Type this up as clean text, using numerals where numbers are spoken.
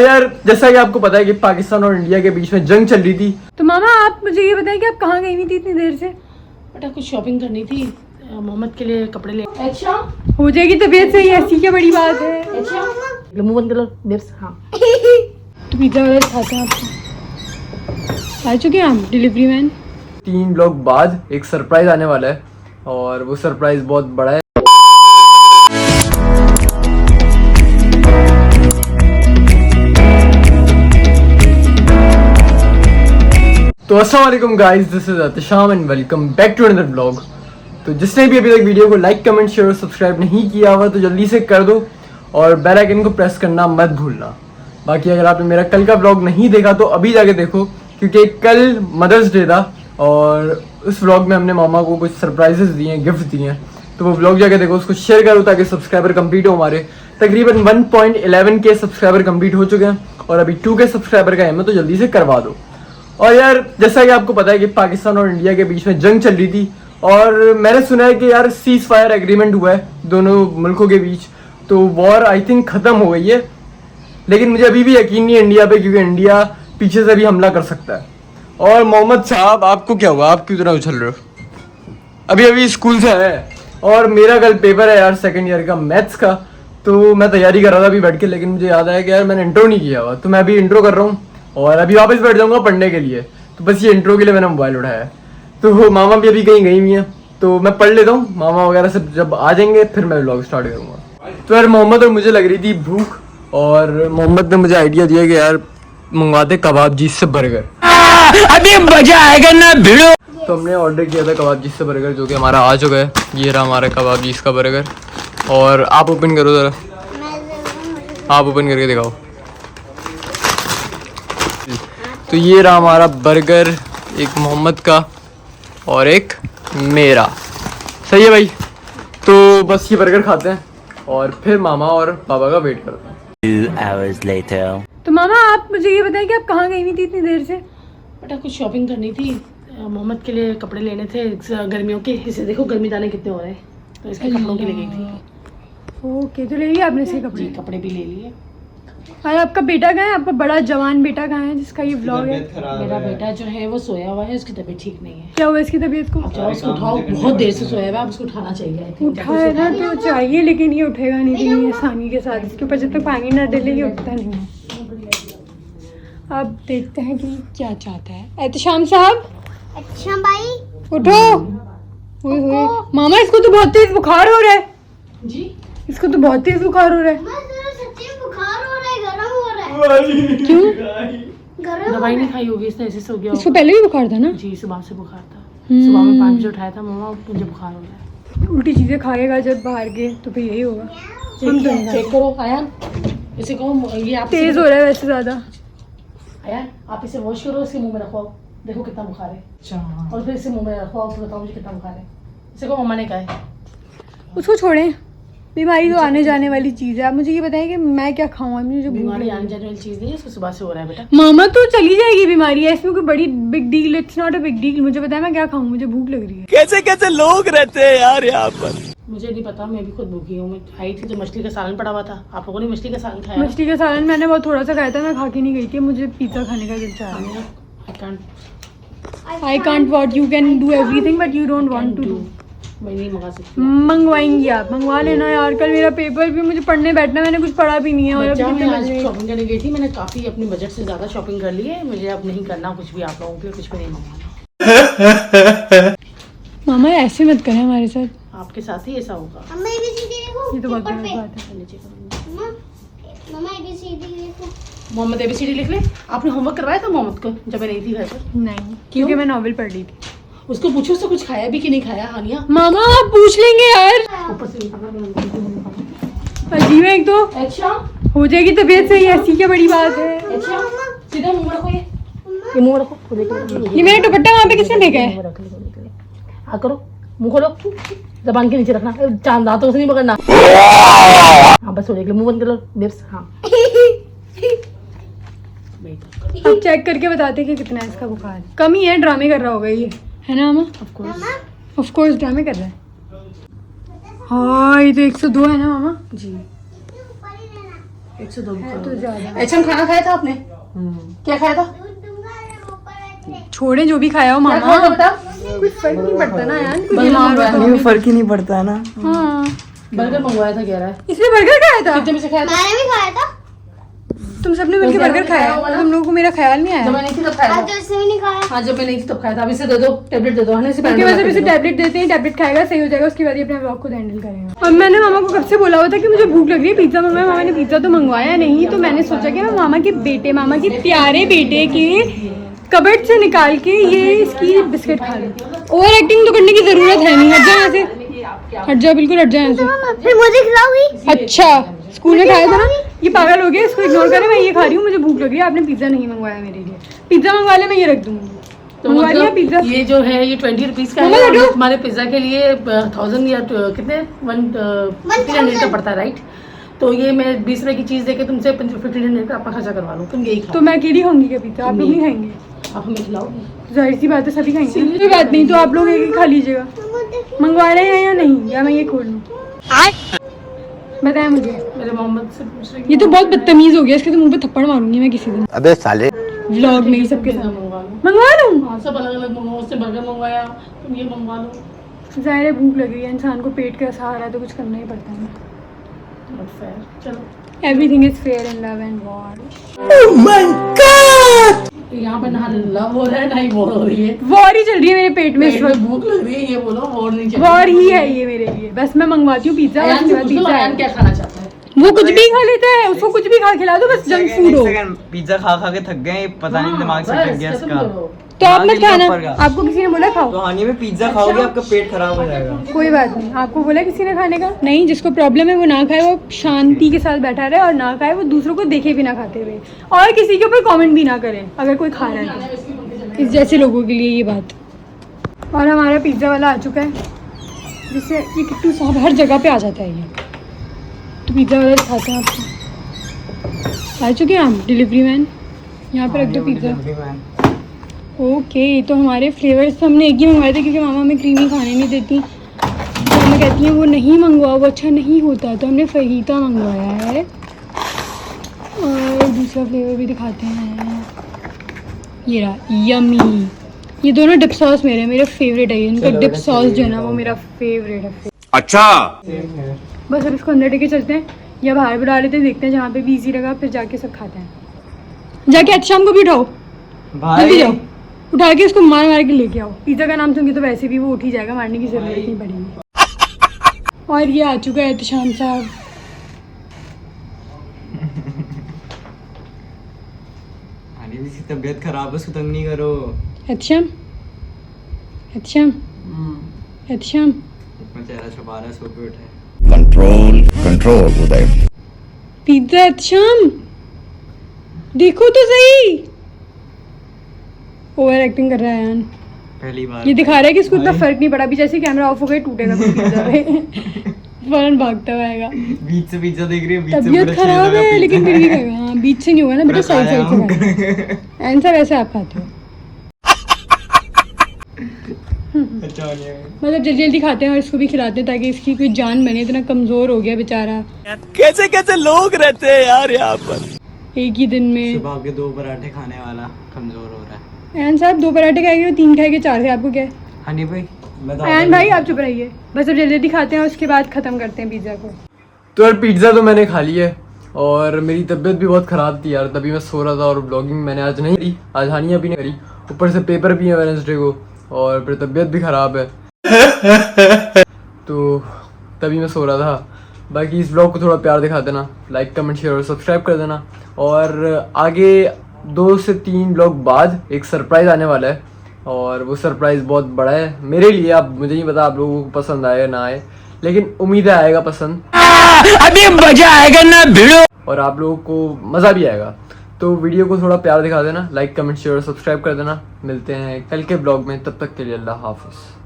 यार जैसा कि आपको पता है कि पाकिस्तान और इंडिया के बीच में जंग चल रही थी। तो मामा आप मुझे ये बताएं कि आप कहाँ गई हुई थी इतनी देर से? बेटा कुछ शॉपिंग करनी थी, मोहम्मद के लिए कपड़े ले। अच्छा हो जाएगी तबीयत सही, ऐसी क्या बड़ी बात है। अच्छा मुंह बंद करो बिर्स। हाँ तो पिज्जा वगैरह खाते हैं आपको? आ चुके हैं आप डिलीवरी मैन? 3 ब्लॉग बाद एक सरप्राइज आने वाला है और वो सरप्राइज बहुत बड़ा है। तो अस्सलाम वालेकुम guys, this is Ahtisham and welcome back to another blog. तो जिसने भी अभी तक वीडियो को लाइक कमेंट शेयर और सब्सक्राइब नहीं किया हुआ तो जल्दी से कर दो और बेल आइकन को प्रेस करना मत भूलना। बाकी अगर आपने मेरा कल का ब्लॉग नहीं देखा तो अभी जाके देखो, क्योंकि कल मदर्स डे था और उस व्लॉग में हमने मामा को कुछ सरप्राइजेस दिए हैं, गिफ्ट दिए हैं। तो वो व्लॉग जाके देखो, उसको शेयर करो ताकि सब्सक्राइबर कंप्लीट हो। हमारे तकरीबन 1.11 के सब्सक्राइबर कंप्लीट हो चुके हैं और अभी 2 के सब्सक्राइबर का एम है, तो जल्दी से करवा दो। और यार जैसा कि आपको पता है कि पाकिस्तान और इंडिया के बीच में जंग चल रही थी और मैंने सुना है कि यार सीज फायर एग्रीमेंट हुआ है दोनों मुल्कों के बीच, तो वॉर आई थिंक ख़त्म हो गई है। लेकिन मुझे अभी भी यकीन नहीं है इंडिया पे, क्योंकि इंडिया पीछे से भी हमला कर सकता है। और मोहम्मद साहब आपको क्या हुआ, आप क्यों इतना उछल रहे हो? अभी अभी स्कूल से आया है और मेरा कल पेपर है यार 2nd ईयर का मैथ्स का, तो मैं तैयारी कर रहा था अभी बैठ के। लेकिन मुझे याद आया कि यार मैंने इंट्रो नहीं किया हुआ, तो मैं अभी इंट्रो कर रहा हूँ और अभी वापस बैठ जाऊंगा पढ़ने के लिए। तो बस ये इंट्रो के लिए मैंने मोबाइल उठाया है। तो मामा भी अभी कहीं गई हुई हैं, तो मैं पढ़ लेता हूँ। मामा वगैरह सब जब आ जाएंगे फिर मैं व्लॉग स्टार्ट करूँगा। तो यार मोहम्मद और मुझे लग रही थी भूख और मोहम्मद ने मुझे आइडिया दिया कि यार मंगवाते कबाबजी से बर्गर। अभी मजा आएगा ना भिड़ो। तो हमने ऑर्डर किया था कबाबजी से बर्गर, जो कि हमारा आ चुका है। ये रहा हमारा कबाबजी का बर्गर। और आप ओपन करो ज़रा, आप ओपन करके दिखाओ। तो ये रहा हमारा बर्गर, एक मोहम्मद का और एक मेरा। सही है भाई। तो बस ये बर्गर खाते हैं और फिर मामा और पापा का वेट करते हैं। 2 hours later. तो मामा आप मुझे ये बताएं कि आप कहाँ गई हुई थी इतनी देर से? बेटा कुछ शॉपिंग करनी थी, मोहम्मद के लिए कपड़े लेने थे गर्मियों के। इसे देखो गर्मी दाने कितने हो रहे हैं, तो इसके कपड़ों के लिए गई थी। ओके, तो ले लिए आपने से कपड़े? जी कपड़े भी ले लिए। और आपका बेटा कहाँ है? आपका बड़ा जवान बेटा कहाँ है जिसका ये व्लॉग है? मेरा बेटा जो है वो सोया हुआ है, उसकी तबीयत ठीक नहीं है। क्या हुआ इसकी तबीयत को? आप जाओ उसको उठाओ, बहुत देर से सोया हुआ है, आप उसको उठाना चाहिए। I think। उठाए ना तो चाहिए, लेकिन ये उठेगा नहीं इतनी आसानी के साथ। इसके ऊपर जब तक पानी ना डाले ये उठता नहीं है। अब देखते हैं कि क्या चाहता है एहतशाम साहब। अच्छा भाई उठो। ओए मामा इसको तो बहुत तेज बुखार हो रहा है। जी इसको तो बहुत तेज बुखार हो रहा है। सच्ची बुखार हो रहा है, गरम हो रहा है। क्यों? गरम दवाई नहीं खाई होगी इसने, ऐसे सो गया इसको पहले भी बुखार था ना? जी सुबह से बुखार था, सुबह में 5 बजे उठाया था मामा, मुझे बुखार हो रहा है। उल्टी चीजें खाएगा जब बाहर के तो फिर यही होगा। हम तो नहीं चेक करो आयान, इसे कहो ये आप तेज हो रहा है वैसे ज्यादा। आयान आप इसे वॉश करो, इसके मुंह में रखो, देखो कितना बुखार है। अच्छा और फिर इसे मुंह में रखो, फिर बताओ मुझे कितना बुखार है। इसे कहो मम्मा ने कहा है। उसको छोड़ें, बीमारी तो आने जाने वाली चीज है। आप मुझे ये बताएं कि मैं क्या खाऊं? मुझे जो बीमारी आने जाने वाली चीज नहीं है, इसको सुबह से हो रहा है बेटा। मामा तो चली जाएगी बीमारी, है इसमें कोई बड़ी big deal? It's not a big deal. मुझे बताया मैं क्या खाऊं, मुझे भूख लग रही है। कैसे कैसे लोग रहते हैं यार यहाँ पर। मुझे नहीं पता, मैं भी खुद भूखी हूँ। मैं आई थी तो मछली का सालन पड़ा हुआ था। आप लोगों ने मछली का सालन खाया? मछली का सालन मैंने बहुत थोड़ा सा खाया था, मैं खा के नहीं गई थी। मुझे पिज्जा खाने का दिल चाह रहा है। I can't what you can do everything but you don't want to do. मैं नहीं मंगा सकती। मंगवाएंगी आप? मंगवा लेना यार, कल मेरा पेपर भी, मुझे पढ़ने बैठना, मैंने कुछ पढ़ा भी नहीं है। और बच्चा, अब मैं कितने आज बजे? शॉपिंग करने गई थी, मैंने काफी अपने बजट से ज्यादा शॉपिंग कर ली है। मुझे अब नहीं करना कुछ भी, आप लोगों के लिए कुछ भी नहीं मंगाना। मामा ऐसे मत करें हमारे साथ, आपके साथ ही ऐसा होगा। मम्मा ABCD देखो। ये तो बहुत पेपर गलत पे। बात है। नीचे करो। मम्मा ABCD देखो। मोहम्मद ABCD लिख ले। आपने होमवर्क करवाया था मोहम्मद को जब मैं नहीं थी घर पर? नहीं, क्योंकि मैं नॉवेल पढ़ रही थी। उसको पूछो उसने कुछ खाया भी कि नहीं खाया। हानिया मामा आप पूछ लेंगे यार, ऊपर से अजीब है एक तो। अच्छा हो जाएगी तबीयत सही, ऐसी क्या बड़ी बात है। अच्छा सीधा मुंह में रखो, ये मुंह में रखो, खुद देख ये मेरा दुपट्टा वहाँ पे किसने देखा है? हाँ करो, मुंह खोलो, जबान के नीचे रखना, चांद दांतों से नहीं पकड़ना। हाँ बस हो जाएगी, मुंह बंद करो बिर्स। हाँ अब चेक करके बताते कि कितना है इसका बुखार। कम ही है, ड्रामे कर रहा होगा ये, है ना मामा? ऑफ कोर्स ड्रामे कर रहा है। हाँ ये तो 102 है ना मामा? जी 1 से 2 है तो ज्यादा। अच्छा हम खाना खाया था आपने? क्या खाया था? छोड़े जो भी खाया हो क्या मामा, खाया था बेटा? कुछ फर्क नहीं पड़ता ना यार, कुछ बर्गर बीमार मंगवाया हो था। तो। फर्क ही नहीं पड़ता है ना। हाँ बर्गर मंगवाया था कह रहा है। इसने बर्गर खाया था? कितने में से खाया था? मैंने भी खाया था। तुम सबने मिलकर तो बर्गर खाया होगा ना? तुम लोगों को मेरा ख्याल नहीं जब आया। मैं नहीं थी तब खाया आज था। तो इसने भी नहीं खाया। हाँ जब मैं नहीं थी तब खाया था। अब इसे दे दो, टैबलेट दे दो, है ना? इसे उसके पैंट बाद लगा जब के इसे दे दो। टैबलेट देते हैं, टैबलेट खाएगा सही हो जाएगा, उसके बाद ये अपने ब्लॉग खुद हैंडल करेगा। अब मैंने मामा को कब से बोला हुआ था कि मुझे भूख लग रही है, पिज्जा मंगवाया। मामा ने पिज्जा तो मंगवाया नहीं, तो मैंने सोचा कि मैं मामा के बेटे, मामा के प्यारे बेटे के कबर्ड से निकाल के ये इसकी बिस्किट खा लूं। ओवर एक्टिंग तो करने की जरूरत है नहीं, हट जा यहाँ से, हट जा, बिल्कुल हट जा यहाँ से। फिर मुझे खिलाओगी? अच्छा स्कूल में खाया था ना, ये पागल हो गया, इसको इग्नोर करें। मैं ये खा रही हूँ, मुझे भूख लग रही है, आपने पिज्जा नहीं मंगवाया मेरे लिए। पिज्जा मंगवा ले, मैं ये रख दूंगी। तो मंगवा लिया मतलब पिज्जा। ये जो है ये 20 रुपीज का मम्मा है, लड्डू? और तुम्हारे पिज्जा के लिए 1000 या कितने 1500 का पड़ता है, राइट? तो ये मैं 20 रुपए की चीज देके तुमसे 1500 का अपना खर्चा करवा लूँ, तुम यही खाओ। तो मैं अकेली खाऊंगी क्या पिज्जा? आप लोग नहीं खाएंगे? आप हमें खिलाओगी? जाहिर सी बात है, सभी खाएंगे। कोई बात नहीं, तो आप लोग एक एक खा लीजिएगा। मंगवा रहे हैं या नहीं, या मैं ये खोल लूँ? बताएं मुझे। मेरे मोहम्मद से पूछ रही ये तो बहुत बदतमीज हो गया, इसके तो मुंह पे थप्पड़ मारूंगी मैं किसी दिन अबे साले। व्लॉग में ही सबके साथ। मंगवा लो। मंगवा लूँ? हाँ सब अलग अलग मंगवाओ, उससे बर्गर मंगवाया, तुम ये मंगवा लो। जाहिर है भूख लग रही है, इंसान को पेट का सहारा है तो कुछ करना ही पड़ता है ना। Not fair. चलो everything is fair in love and war. यहाँ पे ना लव हो रहा है ना ही वॉर हो रही है। वॉर ही चल रही है मेरे पेट में इस पेट में वक्त। भूख लग रही है, ये बोलो वॉर नहीं चल वॉर ही है ये मेरे लिए। बस मैं मंगवाती हूँ पिज्जा, अयान उसके से बाद पूछ लो, पिज्जा अयान है। क्या खाना चाहता है? वो कुछ भी खा लेता है, उसको कुछ भी खा खिला दो, बस जंक फूड हो। पिज्जा खा खा के थक गए, पता नहीं दिमाग से बस, थक गया खत्म इसका। करो। तो आप मत दिमाग खाना, ऊपर का। आपको किसी ने बोला खाओ? तो हानि में पिज्जा खाओगे आपका पेट खराब हो जाएगा। कोई बात नहीं, आपको बोला किसी ने खाने का? नहीं, जिसको प्रॉब्लम है वो ना खाए, वो शांति के साथ बैठा रहे और ना खाए, वो दूसरों को देखे भी ना खाते हुए, और किसी के ऊपर कमेंट भी ना करें अगर कोई खा रहा है तो। इस जैसे लोगों के लिए ये बात। और हमारा पिज्ज़ा वाला आ चुका है, जिससे ये किट्टू साहब हर जगह पे आ जाता है ये। तो पिज्ज़ा वाला दिखाते हैं आपको। आ चुके हैं हम, डिलीवरी मैन। यहाँ पे रख दो पिज्ज़ा। ओके, तो हमारे फ्लेवर्स हमने एक ही मंगवाए थे, क्योंकि मामा हमें क्रीमी खाने नहीं देती, तो हमें कहती हैं वो नहीं मंगवाओ, वो अच्छा नहीं होता, तो हमने फहीता मंगवाया है। और दूसरा फ्लेवर भी दिखाते हैं, ये रहा यमी। ये दोनों डिप सॉस मेरे फेवरेट है। इनका डिप सॉस जो है ना वो मेरा फेवरेट है। अच्छा। बस अब इसको अंदर टेके चलते हैं या बाहर बुला लेते हैं, देखते हैं जहाँ पे भी इजी लगा, फिर जाके सब खाते हैं। जाके आज शाम को भी उठाओ, जल्दी जाओ, उठा के इसको मार मार के लेके आओ। पिज्जा का नाम सुन के तो वैसे भी वो उठ ही जाएगा, मारने की जरूरत नहीं पड़ेगी। और ये आ चुका है एहतशाम साहब। हानि भी इसकी तबीयत खराब है, उसको तंग नहीं करो। एहतशाम, एहतशाम, एहतशाम। अपना चेहरा छुपा रहा है, सो के उठे। कंट्रोल कंट्रोल उदय। पिज्जा एहतशाम, देखो तो सही। ओवर एक्टिंग कर रहा है यान। पहली बार ये दिखा रहा है कि इसको इतना फर्क नहीं पड़ा, अभी जैसे कैमरा ऑफ हो गया टूटेगा कोई पिज्जा पे। फौरन भागता हुआ आएगा। बीच से पिज्जा देख रही है, बीच से तबीयत पूरा खराब छेद है होगा लेकिन पिज्जा। फिर भी खाएगा। हाँ, बीच से नहीं होगा ना बेटा, पूरा साइड साइड से खाया खाएगा। ऐसा वैसे आप खाते हो। अच्छा नहीं है। मतलब जल्दी जल्दी खाते हैं और इसको भी खिलाते हैं ताकि इसकी कोई जान बने। इतना कमजोर हो गया बेचारा कैसे कैसे लोग रहते हैं यार यहाँ पर। एक ही दिन में। सुबह के 2 पराठे खाने वाला कमजोर हो रहा है। अयान साहब 2 पराठे खाएंगे, 3 खाएंगे, 4 खाए, आपको क्या है? हानि भाई मैं तो अयान भाई आप चुप रहिए, बस अब जल्दी जल्दी खाते हैं और उसके बाद खत्म करते हैं पिज्जा को। तो यार पिज्ज़ा तो मैंने खा लिया है और मेरी तबीयत भी बहुत ख़राब थी यार, तभी मैं सो रहा था और ब्लॉगिंग मैंने आज नहीं करी, आज हानिया भी नहीं करी, ऊपर से पेपर भी है वेडनेसडे को और फिर तबीयत भी ख़राब है। तो तभी मैं सो रहा था। बाकी इस ब्लॉग को थोड़ा प्यार दिखा देना, लाइक कमेंट शेयर और सब्सक्राइब कर देना। और आगे 2 से 3 ब्लॉग बाद एक सरप्राइज़ आने वाला है और वो सरप्राइज़ बहुत बड़ा है मेरे लिए। अब मुझे नहीं पता आप लोगों को पसंद आए ना आए, लेकिन उम्मीद है आएगा पसंद। अभी मजा आएगा ना भिड़ो। और आप लोगों को मज़ा भी आएगा। तो वीडियो को थोड़ा प्यार दिखा देना, लाइक कमेंट शेयर और सब्सक्राइब कर देना। मिलते हैं कल के ब्लॉग में, तब तक के लिए अल्लाह हाफिज़।